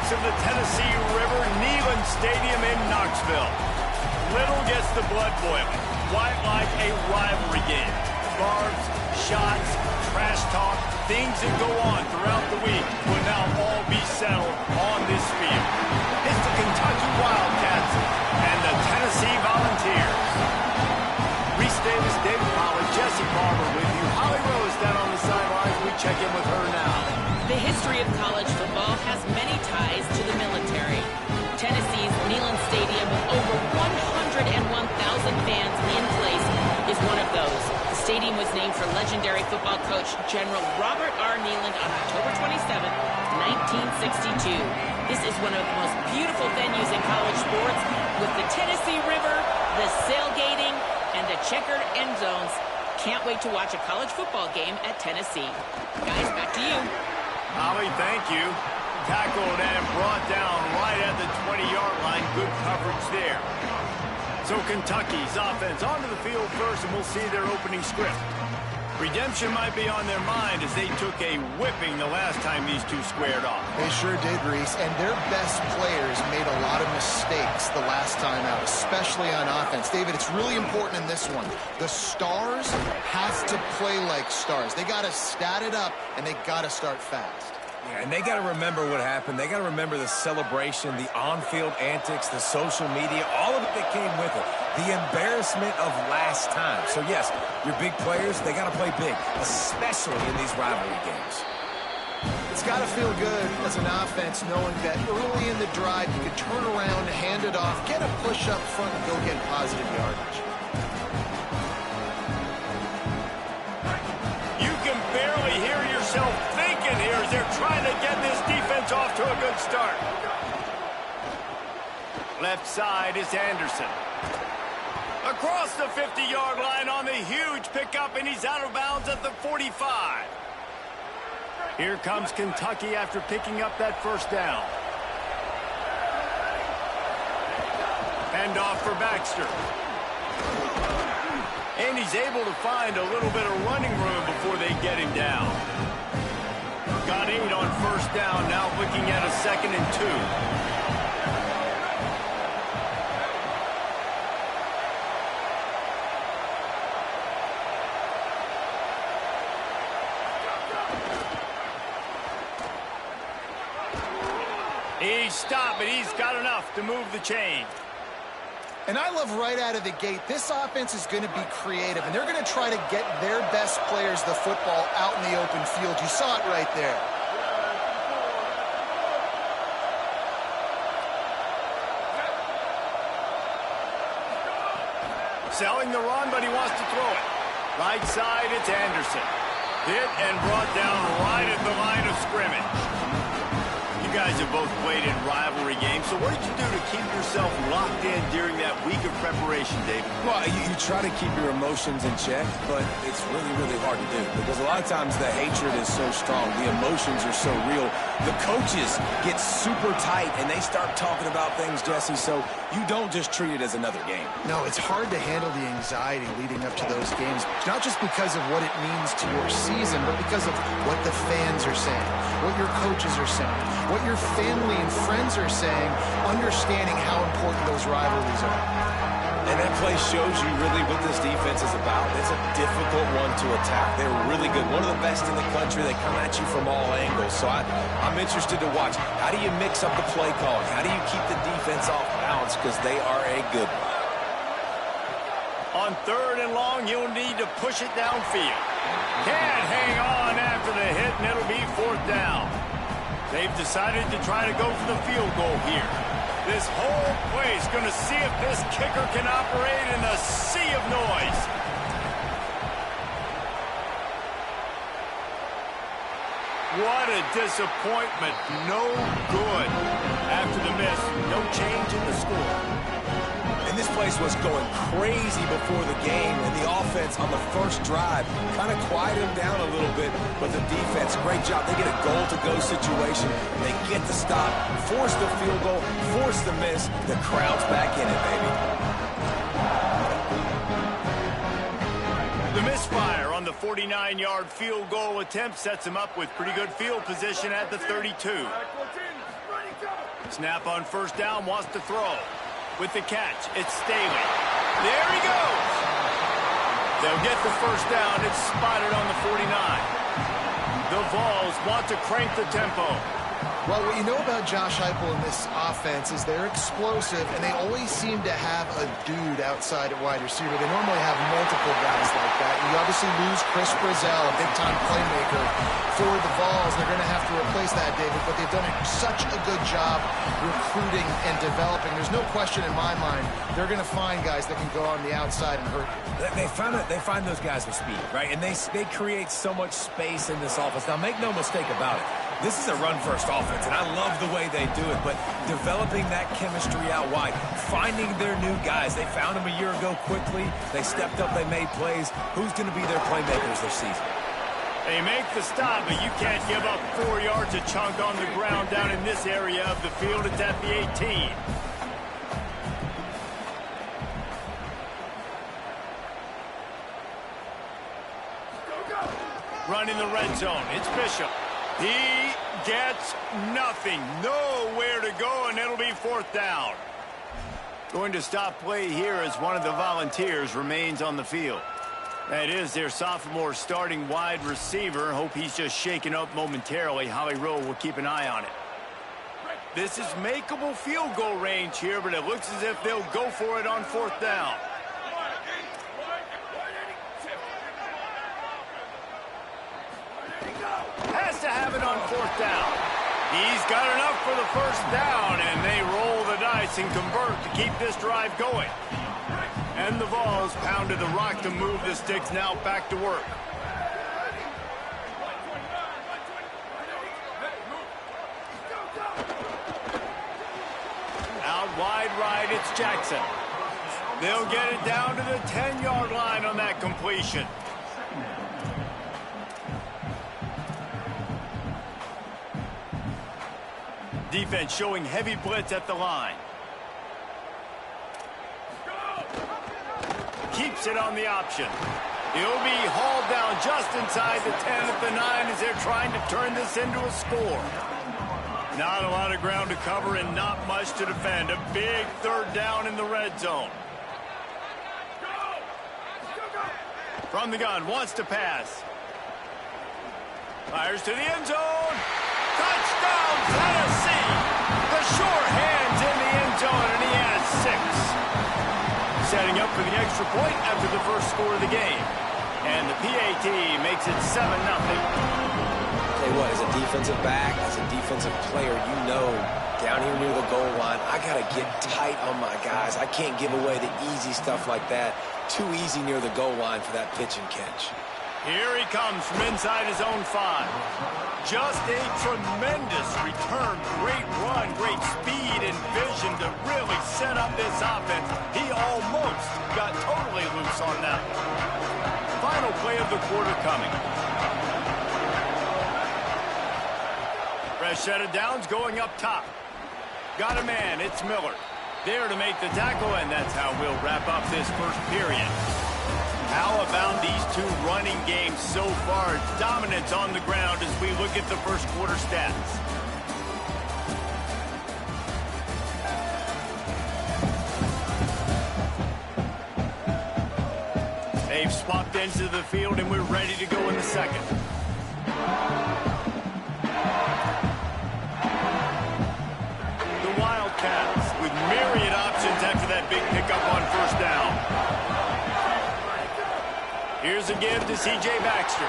banks of the Tennessee River, Neyland Stadium in Knoxville. Little gets the blood boiling, quite like a rivalry game. Barbs, shots, trash talk, things that go on throughout the week will now all be settled on this field. It's the Kentucky Wildcats and the Tennessee Volunteers. Reese Davis, David Pollack, Jesse Barber with you. Holly Rose down on the sidelines. We check in with her now. The history of college football has many ties to the military. Tennessee's Neyland Stadium with over 101,000 fans in place is one of those. The stadium was named for legendary football coach General Robert R. Neyland on October 27, 1962. This is one of the most beautiful venues in college sports with the Tennessee River, the sailgating, and the checkered end zones. Can't wait to watch a college football game at Tennessee. Guys, back to you. Holly, thank you. Tackled and brought down right at the 20-yard line. Good coverage there. So Kentucky's offense onto the field first, and we'll see their opening script. Redemption might be on their mind as they took a whipping the last time these two squared off. They sure did, Reese, and their best players made a lot of mistakes the last time out, especially on offense. David, it's really important in this one. The stars have to play like stars. They got to stat it up, and they got to start fast. Yeah, and they got to remember what happened. They got to remember the celebration, the on-field antics, the social media, all of it that came with it. The embarrassment of last time. So, yes, your big players, they got to play big, especially in these rivalry games. It's got to feel good as an offense knowing that early in the drive you can turn around, hand it off, get a push up front, and go get positive yardage. You can barely hear yourself thinking here as they're trying to get this defense off to a good start. Left side is Anderson. Across the 50-yard line on the huge pickup, and he's out of bounds at the 45. Here comes Kentucky after picking up that first down. Hand off for Baxter. And he's able to find a little bit of running room before they get him down. Got 8 on first down, now looking at a 2nd and 2. He's stopped, but he's got enough to move the chain. And I love right out of the gate, this offense is going to be creative, and they're going to try to get their best players the football out in the open field. You saw it right there. Selling the run, but he wants to throw it. Right side, it's Anderson. Hit and brought down right at the line of scrimmage. You guys have both played in rivalry games, so what did you do to keep yourself locked in during that week of preparation, David? Well, you try to keep your emotions in check, but it's really, really hard to do because a lot of times the hatred is so strong. The emotions are so real. The coaches get super tight, and they start talking about things, Jesse, so you don't just treat it as another game. No, it's hard to handle the anxiety leading up to those games, not just because of what it means to your season, but because of what the fans are saying, what your coaches are saying, what your family and friends are saying, understanding how important those rivalries are. And that play shows you really what this defense is about. It's a difficult one to attack. They're really good. One of the best in the country. They come at you from all angles. So I'm interested to watch. How do you mix up the play calling? How do you keep the defense off balance? Because they are a good one. On 3rd and long, you'll need to push it downfield. Can't hang on after the hit, and it'll be 4th down. They've decided to try to go for the field goal here. This whole place going to see if this kicker can operate in a sea of noise. What a disappointment. No good. After the miss, no change in the score. And this place was going crazy before the game, and the offense on the first drive kind of quieted them down a little bit, but the defense, great job. They get a goal-to-go situation. They get the stop, force the field goal, force the miss. The crowd's back in it, baby. The misfire on the 49-yard field goal attempt sets him up with pretty good field position at the 32. Snap on first down, wants to throw. With the catch, it's Staley. There he goes. They'll get the first down. It's spotted on the 49. The Vols want to crank the tempo. Well, what you know about Josh Heupel in this offense is they're explosive, and they always seem to have a dude outside at wide receiver. They normally have multiple guys like that. You obviously lose Chris Brazzell, a big-time playmaker for the Vols. They're going to have to replace that, David, but they've done such a good job recruiting and developing. There's no question in my mind they're going to find guys that can go on the outside and hurt you. They find those guys with speed, right? And they create so much space in this offense. Now, make no mistake about it. This is a run-first offense, and I love the way they do it, but developing that chemistry out wide, finding their new guys. They found them a year ago quickly. They stepped up. They made plays. Who's going to be their playmakers this season? They make the stop, but you can't give up 4 yards a chunk on the ground down in this area of the field. It's at the 18. Running the red zone. It's Bishop. He gets nothing. Nowhere to go, and it'll be fourth down. Going to stop play here as one of the Volunteers remains on the field. That is their sophomore starting wide receiver. Hope he's just shaken up momentarily. Howie Rowe will keep an eye on it. This is makeable field goal range here, but it looks as if they'll go for it on fourth down. Has to have it on fourth down. He's got enough for the first down, and they roll the dice and convert to keep this drive going. And the Vols pounded the rock to move the sticks, now back to work. Out wide right, it's Jackson. They'll get it down to the 10-yard line on that completion. Defense showing heavy blitz at the line. Keeps it on the option. He'll be hauled down just inside the 10 at the 9 as they're trying to turn this into a score. Not a lot of ground to cover and not much to defend. A big third down in the red zone. From the gun, wants to pass. Fires to the end zone. Touchdown, Tennessee! The sure hands in the end zone, and he has 6. Setting up for the extra point after the first score of the game. And the PAT makes it 7-0. Tell you what, as a defensive back, as a defensive player, you know, down here near the goal line, I got to get tight on my guys. I can't give away the easy stuff like that. Too easy near the goal line for that pitch and catch. Here he comes from inside his own 5. Just a tremendous return. Great run, great speed and vision to really set up this offense. He almost got totally loose on that. Final play of the quarter coming. Fresh set of downs going up top. Got a man, it's Miller. There to make the tackle, and that's how we'll wrap up this first period. How about these two running games so far? Dominance on the ground as we look at the first quarter stats. They've swapped ends of the field, and we're ready to go in the second. The Wildcats with myriad options after that big pickup on first down. Here's a give to C.J. Baxter.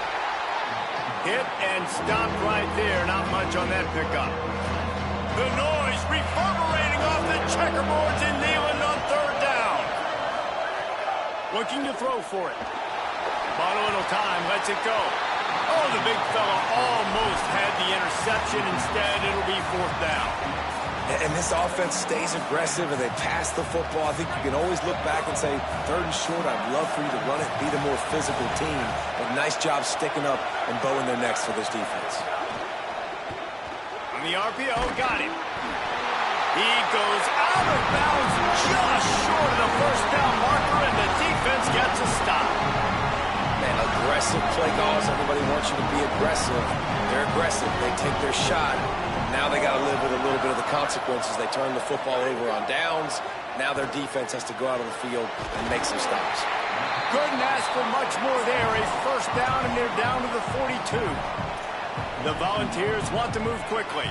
Hit and stopped right there. Not much on that pickup. The noise reverberating off the checkerboards in Neyland on third down. Looking to throw for it. Bought a little time. Lets it go. Oh, the big fella almost had the interception. Instead, it'll be fourth down. And this offense stays aggressive and they pass the football. I think you can always look back and say, third and short, I'd love for you to run it, be the more physical team. But nice job sticking up and bowing their necks for this defense. On the RPO, got him. He goes out of bounds just short of the first down marker, and the defense gets a stop. Man, aggressive play calls. Everybody wants you to be aggressive. They're aggressive. They take their shot. Now they got to live with a little bit of the consequences. They turn the football over on downs. Now their defense has to go out of the field and make some stops. Couldn't ask for much more there. A first down, and they're down to the 42. The Volunteers want to move quickly.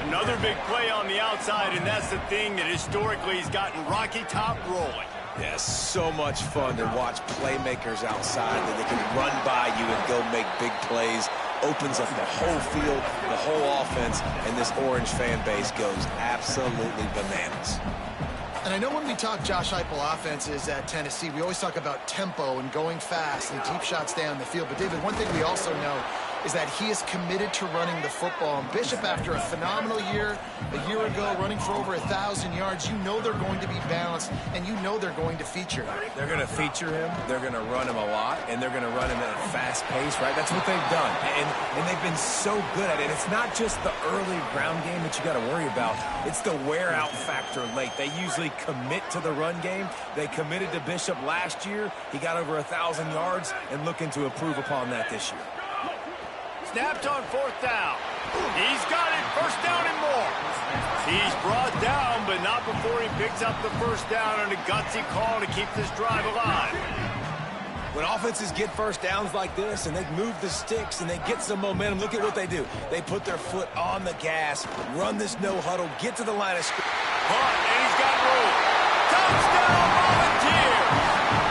Another big play on the outside, and that's the thing that historically has gotten Rocky Top rolling. Yeah, so much fun to watch playmakers outside that they can run by you and go make big plays. Opens up the whole field, the whole offense, and this Orange fan base goes absolutely bananas. And I know when we talk Josh Heupel offenses at Tennessee, we always talk about tempo and going fast and deep shots down the field. But, David, one thing we also know is that he is committed to running the football. And Bishop, after a phenomenal year, a year ago, running for over 1,000 yards, you know they're going to be balanced, and you know they're going to feature him. They're going to feature him, they're going to run him a lot, and they're going to run him at a fast pace, right? That's what they've done, and they've been so good at it. It's not just the early ground game that you got to worry about. It's the wear-out factor late. They usually commit to the run game. They committed to Bishop last year. He got over 1,000 yards and looking to improve upon that this year. Snapped on fourth down. He's got it. First down and more. He's brought down, but not before he picks up the first down on a gutsy call to keep this drive alive. When offenses get first downs like this and they move the sticks and they get some momentum, look at what they do. They put their foot on the gas, run this no huddle, get to the line of scrimmage. Punt, and he's got room. Touchdown, Volunteers!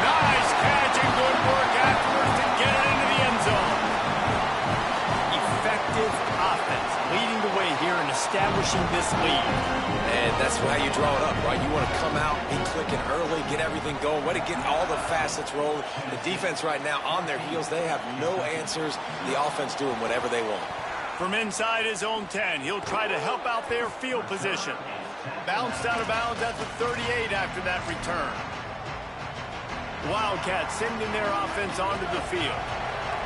Nice catch and good work afterwards to get it into the end zone. Effective offense, leading the way here and establishing this lead. And that's how you draw it up, right? You want to come out, be clicking early, get everything going, way to get all the facets rolling. The defense right now on their heels, they have no answers. The offense doing whatever they want. From inside his own 10, he'll try to help out their field position. Bounced out of bounds at the 38 after that return. Wildcats sending their offense onto the field.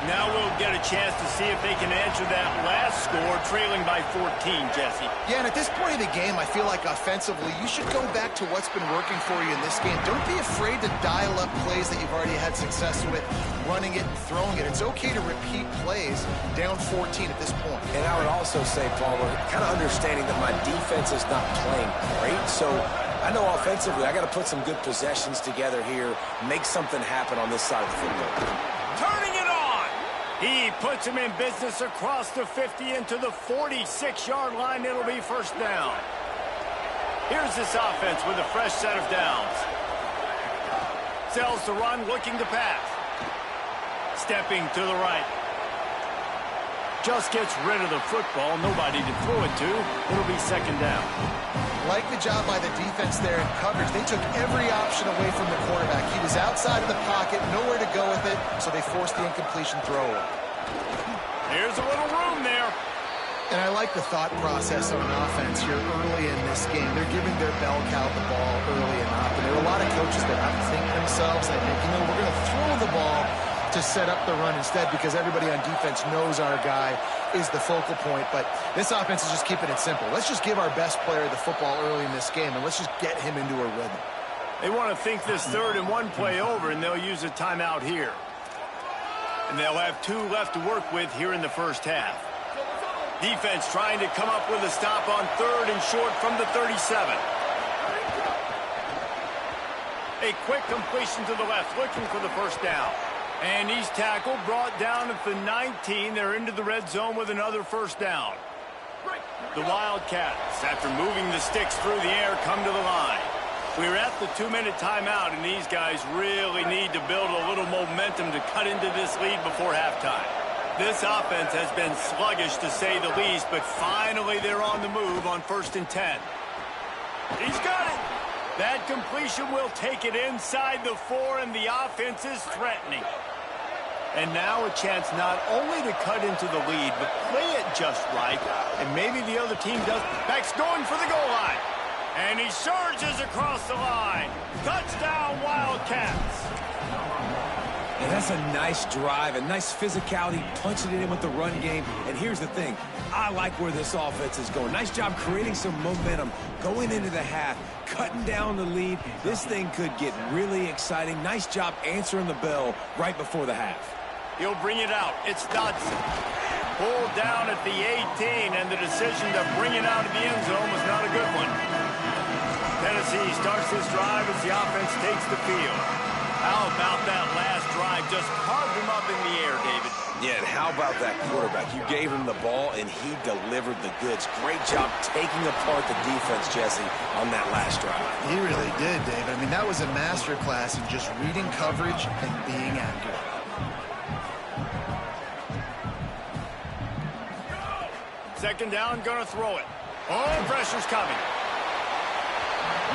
Now we'll get a chance to see if they can answer that last score, trailing by 14, Jesse. Yeah, and at this point of the game, I feel like offensively, you should go back to what's been working for you in this game. Don't be afraid to dial up plays that you've already had success with, running it and throwing it. It's okay to repeat plays down 14 at this point. And I would also say, Palmer, kind of understanding that my defense is not playing great, so I know offensively I got to put some good possessions together here, make something happen on this side of the football. Turning it on! He puts him in business across the 50 into the 46-yard line. It'll be first down. Here's this offense with a fresh set of downs. Sells the run, looking to pass. Stepping to the right. Just gets rid of the football. Nobody to throw it to. It'll be second down. Like the job by the defense there in coverage. They took every option away from the quarterback. He was outside of the pocket, nowhere to go with it, so they forced the incompletion throw. There's a little room there. And I like the thought process on offense here early in this game. They're giving their bell cow the ball early and often. There are a lot of coaches that have to think themselves. They think, you know, we're going to throw the ball to set up the run instead because everybody on defense knows our guy is the focal point. But this offense is just keeping it simple. Let's just give our best player the football early in this game, and let's just get him into a rhythm. They want to think this 3rd and 1 play over, and they'll use a timeout here. And they'll have 2 left to work with here in the first half. Defense trying to come up with a stop on 3rd and short from the 37. A quick completion to the left, looking for the first down. And he's tackled, brought down at the 19. They're into the red zone with another first down. The Wildcats, after moving the sticks through the air, come to the line. We're at the 2-minute timeout, and these guys really need to build a little momentum to cut into this lead before halftime. This offense has been sluggish, to say the least, but finally they're on the move on 1st and 10. He's got it. That completion will take it inside the 4, and the offense is threatening. And now a chance not only to cut into the lead, but play it just right. And maybe the other team does. Beck's going for the goal line. And he surges across the line. Touchdown, Wildcats. And that's a nice drive, a nice physicality, punching it in with the run game. And here's the thing. I like where this offense is going. Nice job creating some momentum, going into the half, cutting down the lead. This thing could get really exciting. Nice job answering the bell right before the half. He'll bring it out. It's Dodson. Pulled down at the 18, and the decision to bring it out of the end zone was not a good one. Tennessee starts this drive as the offense takes the field. How about that last drive? Just carved him up in the air, David. Yeah, and how about that quarterback? You gave him the ball, and he delivered the goods. Great job taking apart the defense, Jesse, on that last drive. He really did, David. I mean, that was a masterclass in just reading coverage and being accurate. Second down, gonna throw it. Oh, pressure's coming.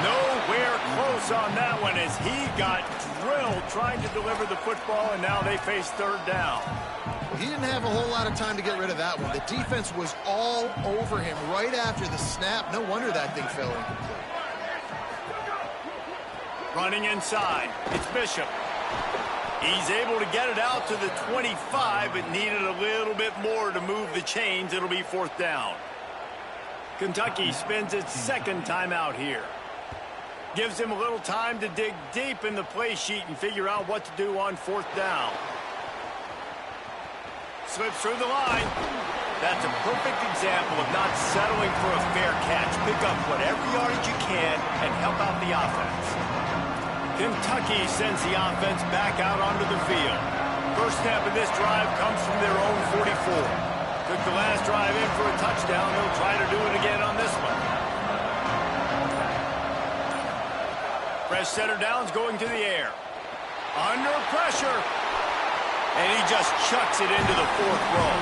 Nowhere close on that one as he got drilled trying to deliver the football, and now they face third down. He didn't have a whole lot of time to get rid of that one. The defense was all over him right after the snap. No wonder that thing fell incomplete. Running inside, it's Bishop. He's able to get it out to the 25, but needed a little bit more to move the chains. It'll be fourth down. Kentucky spends its second time out here. Gives him a little time to dig deep in the play sheet and figure out what to do on fourth down. Slips through the line. That's a perfect example of not settling for a fair catch. Pick up whatever yardage you can and help out the offense. Kentucky sends the offense back out onto the field. First snap of this drive comes from their own 44. Took the last drive in for a touchdown. They'll try to do it again on this one. Fresh center downs going to the air. Under pressure. And he just chucks it into the fourth row.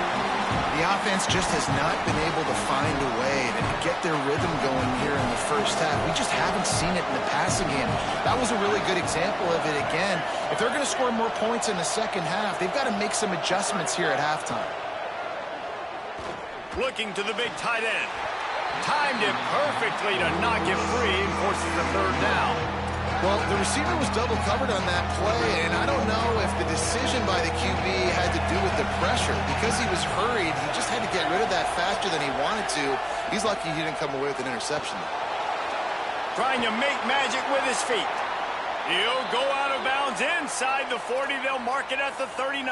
The offense just has not been able to find a way to get their rhythm going here in the first half. We just haven't seen it in the passing game. That was a really good example of it again. If they're going to score more points in the second half, they've got to make some adjustments here at halftime. Looking to the big tight end. Timed it perfectly to knock it free and forces the third down. Well, the receiver was double covered on that play, and I don't know if the decision by the QB had to do with the pressure. Because he was hurried, he just had to get rid of that faster than he wanted to. He's lucky he didn't come away with an interception. Trying to make magic with his feet. He'll go out of bounds inside the 40. They'll mark it at the 39.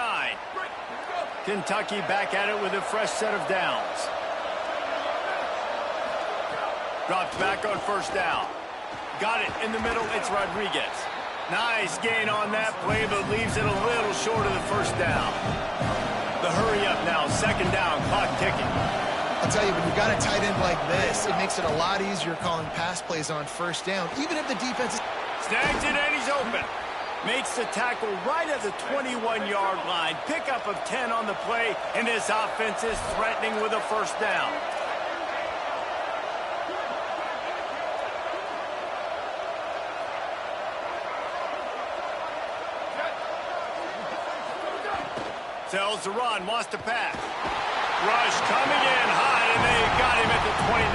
Kentucky back at it with a fresh set of downs. Dropped back on first down. Got it in the middle. It's Rodriguez. Nice gain on that play, but leaves it a little short of the first down. The hurry up now. Second down. Clock ticking. I'll tell you, when you've got a tight end like this, it makes it a lot easier calling pass plays on first down, even if the defense is... Snags it, and he's open. Makes the tackle right at the 21-yard line. Pickup of 10 on the play, and this offense is threatening with a first down. Tells the run, wants to pass. Rush coming in hot, and they got him at the 29.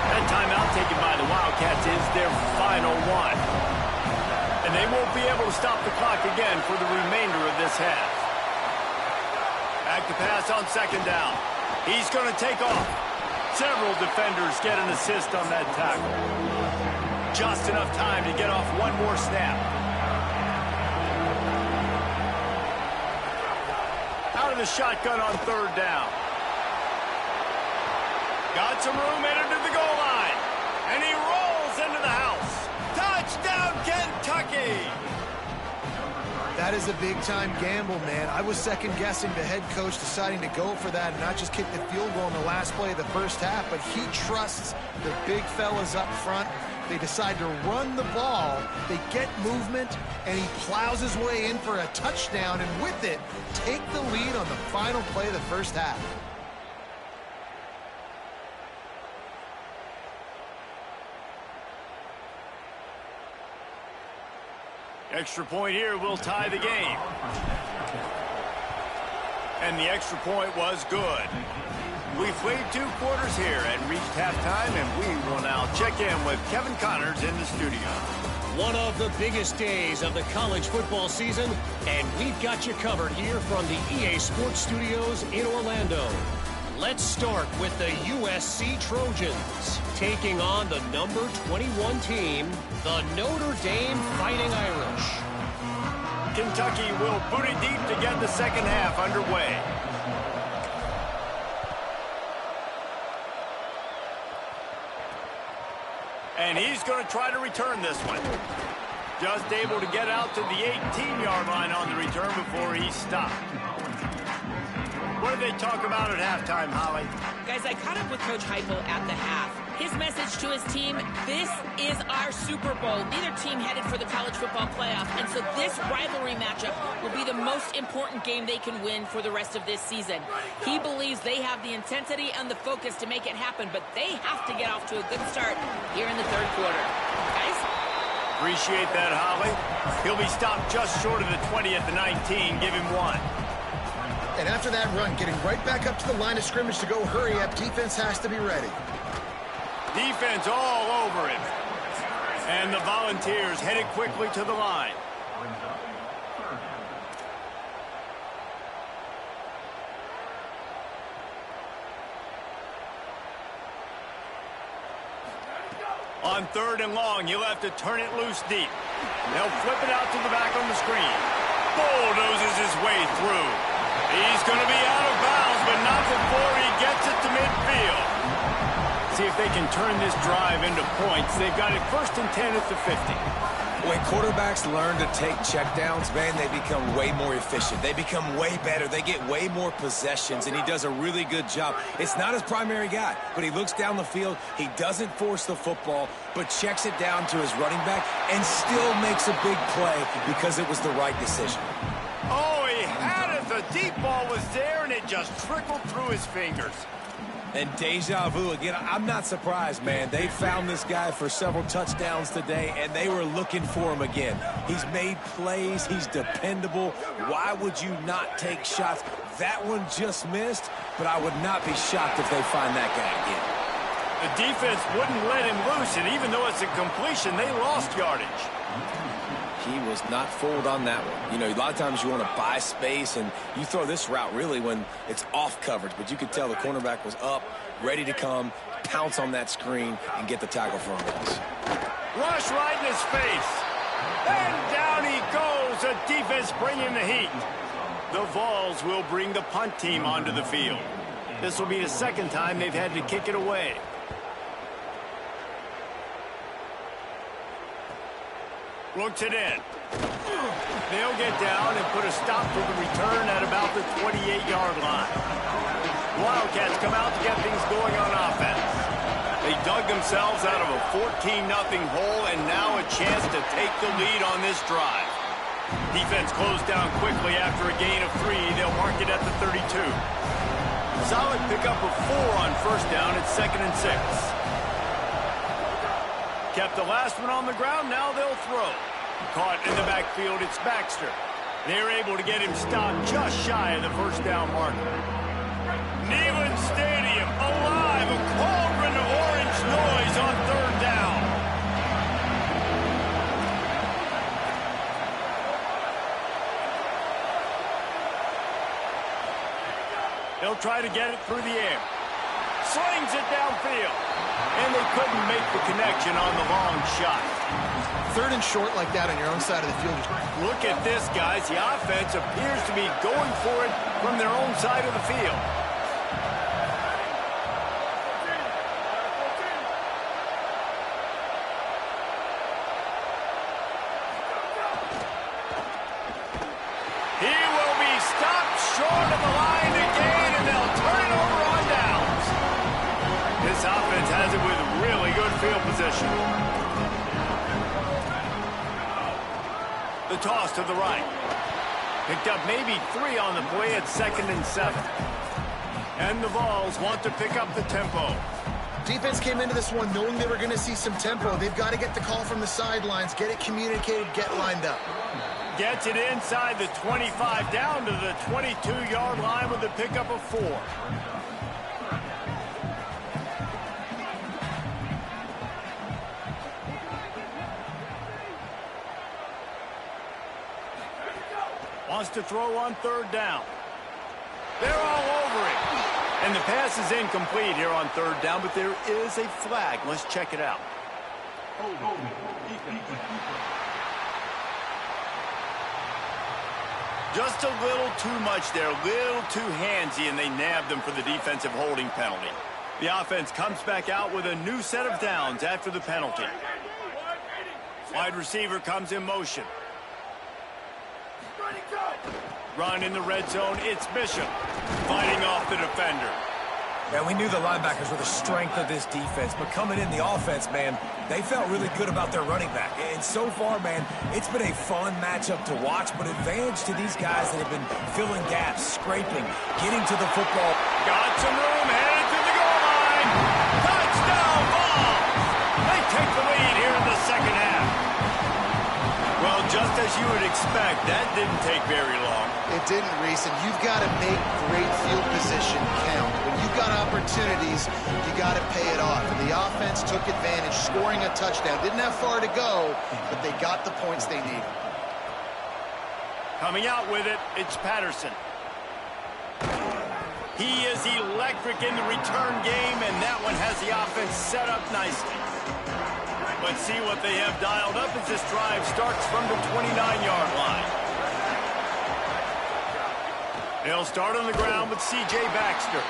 That timeout taken by the Wildcats is their final one. And they won't be able to stop the clock again for the remainder of this half. Back to pass on second down. He's going to take off. Several defenders get an assist on that tackle. Just enough time to get off one more snap. Out of the shotgun on third down. Got some room, entered to the goal line. And he rolls into the house. Touchdown, Kentucky! That is a big-time gamble, man. I was second-guessing the head coach deciding to go for that and not just kick the field goal in the last play of the first half, but he trusts the big fellas up front. They decide to run the ball. They get movement, and he plows his way in for a touchdown, and with it, take the lead on the final play of the first half. Extra point here will tie the game. And the extra point was good. We've played 2 quarters here and reached halftime, and we will now check in with Kevin Connors in the studio. One of the biggest days of the college football season, and we've got you covered here from the EA Sports Studios in Orlando. Let's start with the USC Trojans, taking on the number 21 team, the Notre Dame Fighting Irish. Kentucky will boot it deep to get the second half underway. And he's going to try to return this one. Just able to get out to the 18-yard line on the return before he stopped. What did they talk about at halftime, Holly? Guys, I caught up with Coach Heupel at the half. His message to his team, this is our Super Bowl. Neither team headed for the college football playoff, and so this rivalry matchup will be the most important game they can win for the rest of this season. He believes they have the intensity and the focus to make it happen, but they have to get off to a good start here in the third quarter. Guys? Appreciate that, Holly. He'll be stopped just short of the 20 at the 19. Give him one. And after that run, getting right back up to the line of scrimmage to go hurry up, defense has to be ready. Defense all over him. And the Volunteers headed quickly to the line. On third and long, he'll have to turn it loose deep. They'll flip it out to the back on the screen. Bulldozes his way through. He's going to be out of bounds, but not before he gets it to midfield. See if they can turn this drive into points. They've got it first and 10 at the 50. When quarterbacks learn to take checkdowns, man, they become way more efficient. They become way better. They get way more possessions, and he does a really good job. It's not his primary guy, but he looks down the field. He doesn't force the football, but checks it down to his running back and still makes a big play because it was the right decision. Oh, he had it. The deep ball was there, and it just trickled through his fingers. And deja vu again. I'm not surprised, man. They found this guy for several touchdowns today, and they were looking for him again. He's made plays. He's dependable. Why would you not take shots? That one just missed, but I would not be shocked if they find that guy again. The defense wouldn't let him loose, and even though it's a completion, they lost yardage. He was not fooled on that one. You know, a lot of times you want to buy space, and you throw this route really when it's off coverage. But you could tell the cornerback was up, ready to come, pounce on that screen, and get the tackle for a loss. Rush right in his face. And down he goes. The defense bringing the heat. The Vols will bring the punt team onto the field. This will be the second time they've had to kick it away. Looks it in. They'll get down and put a stop to the return at about the 28-yard line. Wildcats come out to get things going on offense. They dug themselves out of a 14-0 hole, and now a chance to take the lead on this drive. Defense closed down quickly after a gain of 3. They'll mark it at the 32. Solid pickup of 4 on first down at 2nd and 6. Kept the last one on the ground, now they'll throw. Caught in the backfield, it's Baxter. They're able to get him stopped just shy of the first down marker. Neyland Stadium alive, a cauldron of orange noise on third down. They'll try to get it through the air. Slings it downfield. And they couldn't make the connection on the long shot. Third and short like that on your own side of the field. Look at this, guys. The offense appears to be going for it from their own side of the field. He will be stopped short of the line again, and they'll turn it over on downs. This offense has it with really good field position. The toss to the right. Picked up maybe 3 on the play at 2nd and 7. And the Vols want to pick up the tempo. Defense came into this one knowing they were going to see some tempo. They've got to get the call from the sidelines, get it communicated, get lined up. Gets it inside the 25, down to the 22-yard line with a pickup of 4. Wants to throw on third down. They're all over it. And the pass is incomplete here on third down, but there is a flag. Let's check it out. Just a little too much there, a little too handsy, and they nabbed them for the defensive holding penalty. The offense comes back out with a new set of downs after the penalty. Wide receiver comes in motion. Run in the red zone, it's Bishop fighting off the defender. Yeah, we knew the linebackers were the strength of this defense, but coming in the offense, man, they felt really good about their running back. And so far, man, it's been a fun matchup to watch, but advantage to these guys that have been filling gaps, scraping, getting to the football. Got some room, headed to the goal line. Touchdown ball! They take the lead here in the second half. Well, just as you would expect, that didn't take very long. It didn't, Reese, and you've got to make great field position count. When you've got opportunities, you got to pay it off. And the offense took advantage, scoring a touchdown. Didn't have far to go, but they got the points they needed. Coming out with it, it's Patterson. He is electric in the return game, and that one has the offense set up nicely. Let's see what they have dialed up as this drive starts from the 29-yard line. They'll start on the ground with C.J. Baxter.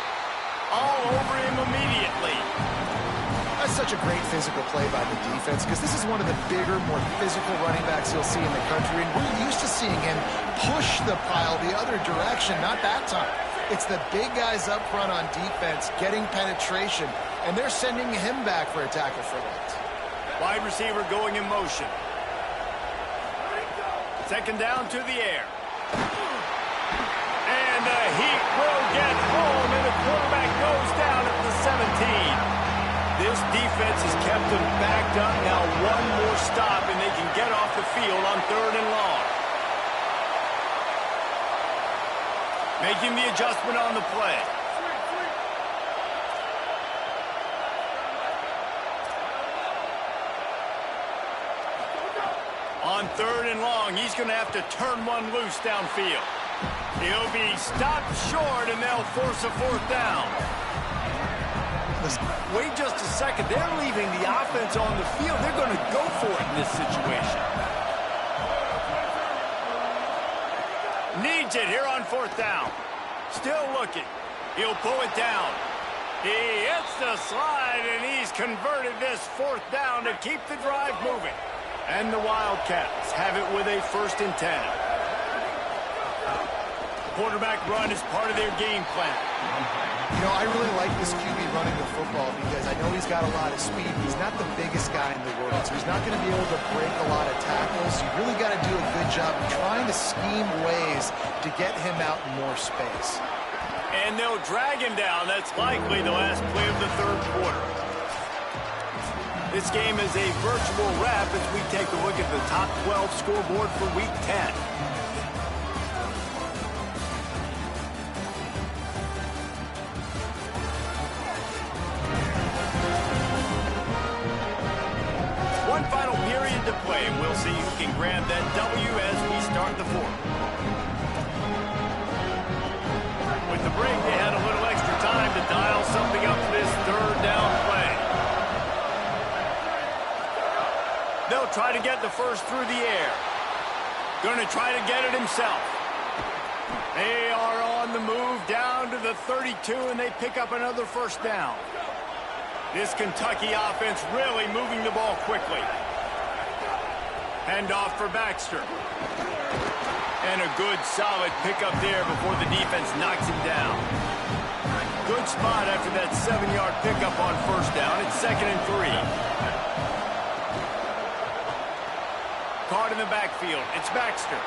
All over him immediately. That's such a great physical play by the defense because this is one of the bigger, more physical running backs you'll see in the country, and we're used to seeing him push the pile the other direction, not that time. It's the big guys up front on defense getting penetration, and they're sending him back for a tackle for loss. Wide receiver going in motion. Second down to the air. And the heat will get home, and the quarterback goes down at the 17. This defense has kept them backed up. Now one more stop, and they can get off the field on 3rd and long. Making the adjustment on the play. On 3rd and long, he's going to have to turn one loose downfield. He'll be stopped short, and they'll force a 4th down. Wait just a second. They're leaving the offense on the field. They're going to go for it in this situation. Needs it here on 4th down. Still looking. He'll pull it down. He hits the slide, and he's converted this 4th down to keep the drive moving. And the Wildcats have it with a 1st and 10. Quarterback run is part of their game plan. You know, I really like this QB running the football because I know he's got a lot of speed. He's not the biggest guy in the world, so he's not going to be able to break a lot of tackles. You really got to do a good job of trying to scheme ways to get him out in more space. And they'll drag him down. That's likely the last play of the 3rd quarter. This game is a virtual wrap as we take a look at the top 12 scoreboard for Week 10. One final period to play, and we'll see who can grab that W as we start the 4th. With the break, they had a little extra time to dial something up for this 3rd down play. They'll try to get the first through the air. Going to try to get it himself. They are on the move down to the 32, and they pick up another 1st down. This Kentucky offense really moving the ball quickly. Handoff for Baxter. And a good, solid pickup there before the defense knocks him down. Good spot after that 7-yard pickup on 1st down. It's 2nd and 3. Caught in the backfield. It's Baxter.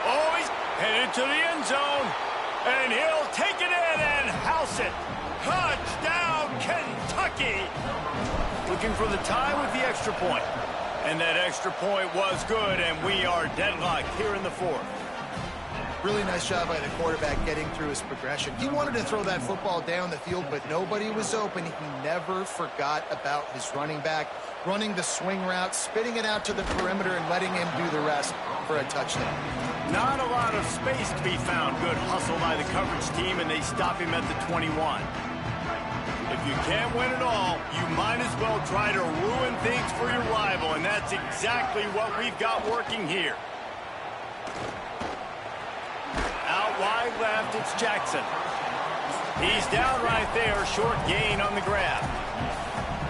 Oh, he's headed to the end zone. And he'll take it in and house it. Touchdown, Kentucky. Looking for the tie with the extra point. And that extra point was good, and we are deadlocked here in the 4th. Really nice job by the quarterback getting through his progression. He wanted to throw that football down the field, but nobody was open. He never forgot about his running back, running the swing route, spitting it out to the perimeter, and letting him do the rest for a touchdown. Not a lot of space to be found. Good hustle by the coverage team, and they stop him at the 21. If you can't win it all, you might as well try to ruin things for your rival, and that's exactly what we've got working here. wide left, it's Jackson. He's down right there, short gain on the grab.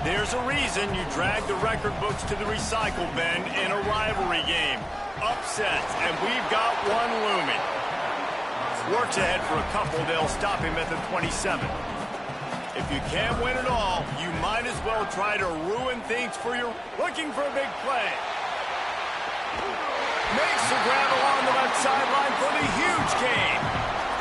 There's a reason you drag the record books to the recycle bin in a rivalry game. Upsets, and we've got one looming. Works ahead for a couple. They'll stop him at the 27. If you can't win it all, you might as well try to ruin things for your... Looking for a big play. Makes the grab along the left sideline for the huge gain.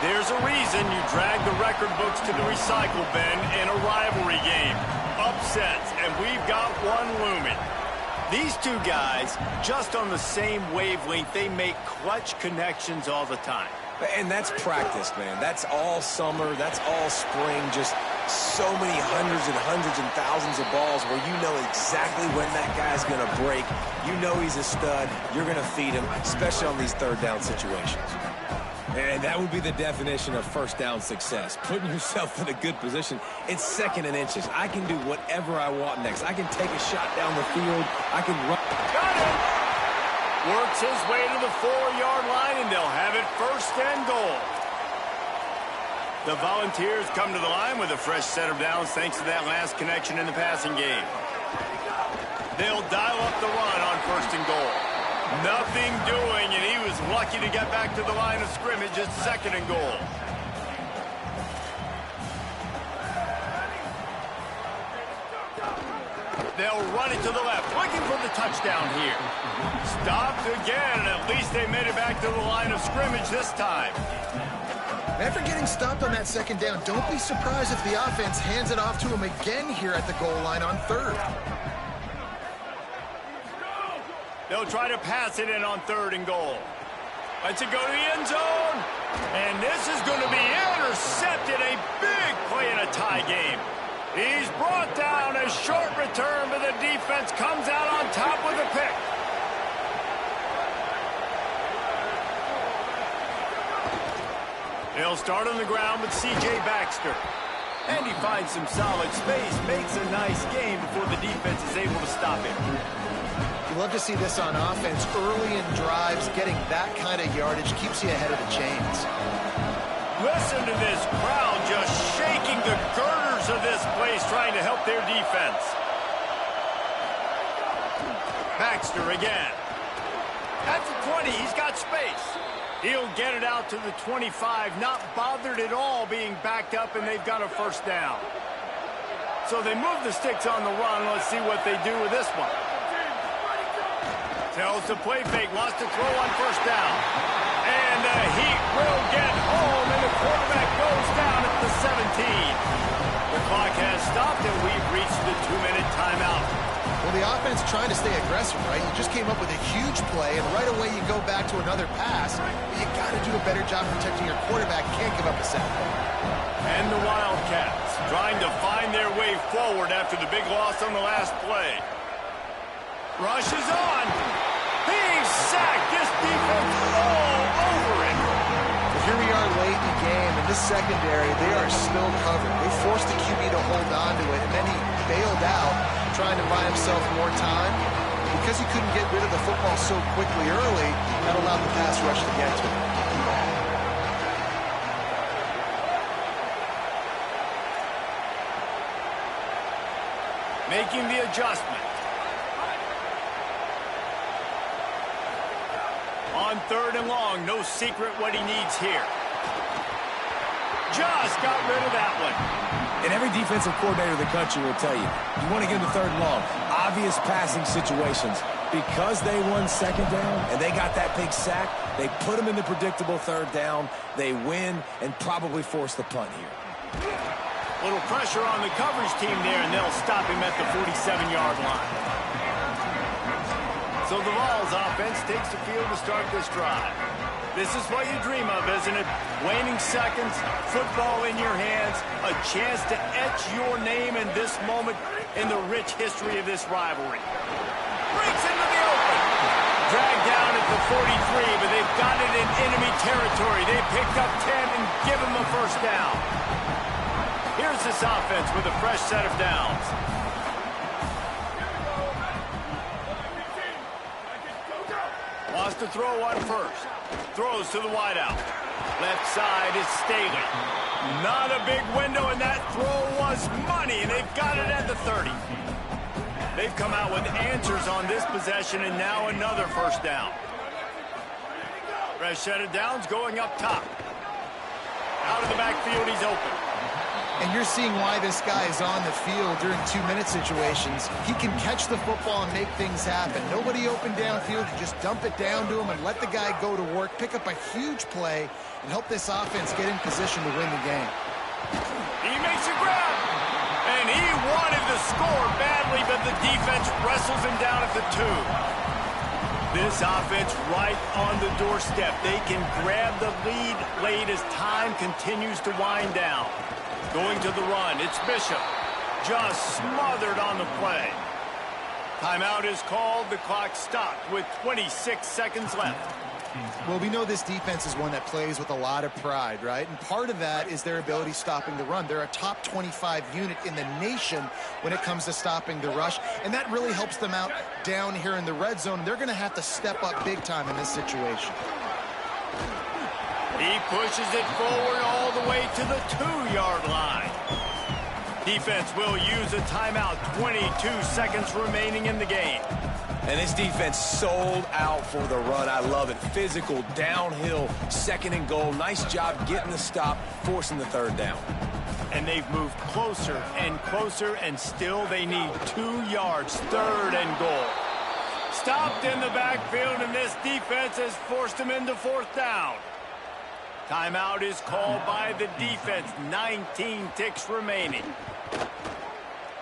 There's a reason you drag the record books to the recycle bin in a rivalry game. Upsets, and we've got one looming. These two guys, just on the same wavelength, they make clutch connections all the time. And that's practice, man. That's all summer. That's all spring. Just so many hundreds and thousands of balls where you know exactly when that guy's going to break. You know he's a stud. You're going to feed him, especially on these third down situations. And that would be the definition of first down success. Putting yourself in a good position. It's second and inches. I can do whatever I want next. I can take a shot down the field. I can run. Got him! Works his way to the 4-yard line, and they'll have it first and goal. The Volunteers come to the line with a fresh set of downs thanks to that last connection in the passing game. They'll dial up the run on first and goal. Nothing doing, and he was lucky to get back to the line of scrimmage at second and goal. They'll run it to the left, looking for the touchdown here. Stopped again, and at least they made it back to the line of scrimmage this time. After getting stopped on that second down, don't be surprised if the offense hands it off to him again here at the goal line on third. They'll try to pass it in on third and goal. Lets it go to the end zone. And this is going to be intercepted. A big play in a tie game. He's brought down. A short return, but the defense comes out on top with a pick. They'll start on the ground with C.J. Baxter. And he finds some solid space, makes a nice game before the defense is able to stop him. You love to see this on offense. Early in drives, getting that kind of yardage keeps you ahead of the chains. Listen to this crowd just shaking the girders of this place, trying to help their defense. Baxter again. At the 20, he's got space. He'll get it out to the 25, not bothered at all being backed up, and they've got a first down. So they move the sticks on the run. Let's see what they do with this one. Tells the play fake, wants to throw on first down. And the Heat will get home, and the quarterback goes down at the 17. The clock has stopped, and we've reached the 2-minute timeout. Well, the offense trying to stay aggressive, right? You just came up with a huge play, and right away you go back to another pass. But you got to do a better job protecting your quarterback. Can't give up a sack. And the Wildcats trying to find their way forward after the big loss on the last play. Rush is on. He's sacked. This defense all over it. Well, here we are late in the game, and this secondary, they are still covered. They forced the QB to hold on to it, and then he bailed out, trying to buy himself more time. Because he couldn't get rid of the football so quickly early, that allowed the pass rush to get to him. Making the adjustment. On third and long, no secret what he needs here. Just got rid of that one. And every defensive coordinator in the country will tell you, you want to get into third and long, obvious passing situations. Because they won second down and they got that big sack, they put them in the predictable third down, they win, and probably force the punt here. Little pressure on the coverage team there, and they'll stop him at the 47-yard line. So the Vols offense takes the field to start this drive. This is what you dream of, isn't it? Waning seconds, football in your hands, a chance to etch your name in this moment in the rich history of this rivalry. Breaks into the open. Dragged down at the 43, but they've got it in enemy territory. They picked up 10 and give them a first down. Here's this offense with a fresh set of downs. Wants to throw one first. Throws to the wideout. Left side is Staley. Not a big window, and that throw was money, and they've got it at the 30. They've come out with answers on this possession, and now another first down. Rashada Downs going up top. Out of the backfield, he's open. And you're seeing why this guy is on the field during 2-minute situations. He can catch the football and make things happen. Nobody open downfield. You just dump it down to him and let the guy go to work, pick up a huge play, and help this offense get in position to win the game. He makes a grab. And he wanted to score badly, but the defense wrestles him down at the 2. This offense right on the doorstep. They can grab the lead late as time continues to wind down. Going to the run, it's Bishop. Just smothered on the play. Timeout is called. The clock stopped with 26 seconds left. Well, we know this defense is one that plays with a lot of pride, right? And part of that is their ability stopping the run. They're a top 25 unit in the nation when it comes to stopping the rush, and that really helps them out down here in the red zone. They're going to have to step up big time in this situation. He pushes it forward all the way to the 2-yard line. Defense will use a timeout. 22 seconds remaining in the game. And this defense sold out for the run. I love it. Physical, downhill, second and goal. Nice job getting the stop, forcing the third down. And they've moved closer and closer, and still they need 2 yards. Third and goal. Stopped in the backfield, and this defense has forced him into fourth down. Timeout is called by the defense. 19 ticks remaining.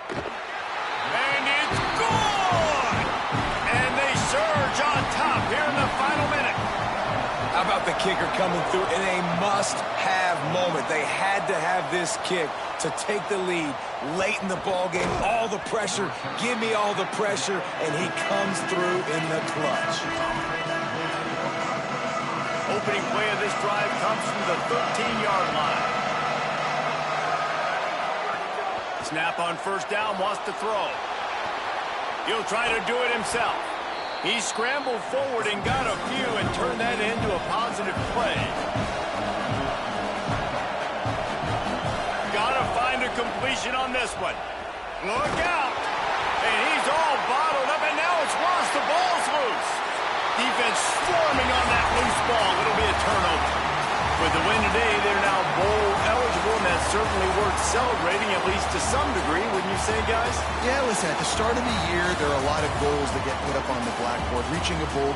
And it's gone! And they surge on top here in the final minute. How about the kicker coming through in a must-have moment? They had to have this kick to take the lead late in the ball game. All the pressure, give me all the pressure, and he comes through in the clutch. Opening play of this drive comes from the 13-yard line. Snap on first down, wants to throw. He'll try to do it himself. He scrambled forward and got a few and turned that into a positive play. Gotta find a completion on this one. Look out! And he's all bottled up, and now it's worse. The ball's loose. Defense swarming on that loose ball. It'll be a turnover. With the win today, they're now bowl eligible, and that's certainly worth celebrating, at least to some degree, wouldn't you say, guys? Yeah, listen, at the start of the year, there are a lot of goals that get put up on the blackboard. Reaching a bowl